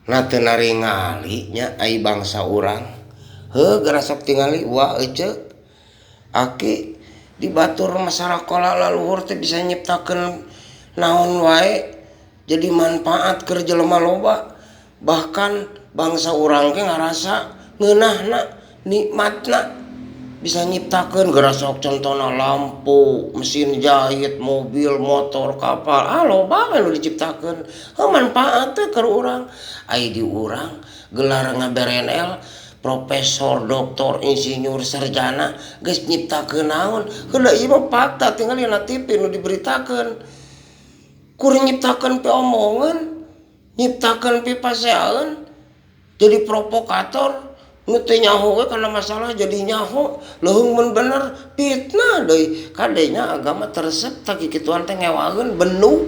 na teu naringali nya ai bangsa urang gara sok tingali wa ece aki dibatur masyarakat laluhur teh bisa nyiptakeun naon wae jadi manfaat keur jelema loba bahkan bangsa urang ge ngarasa ngeunahna nikmatna bisa nyiptakeun geura sok contona lampu, mesin jahit, mobil, motor, kapal, loba we nu diciptakeun. Manfaat teh keur urang. Ai di urang gelar ngaberenel profesor, doktor, insinyur, sarjana geus nyiptakeun naon? Heula ieu mah fakta tinggal dina TV nu diberitakeun. Kur nyiptakeun pi omongan, nyiptakeun pi paseaeun, jadi provokator. Nu teu nyaho we kana masalah jadi nyaho leuheung mun bener fitnah deui kadenya agama teresep tak kikituan teh ngewaeun benu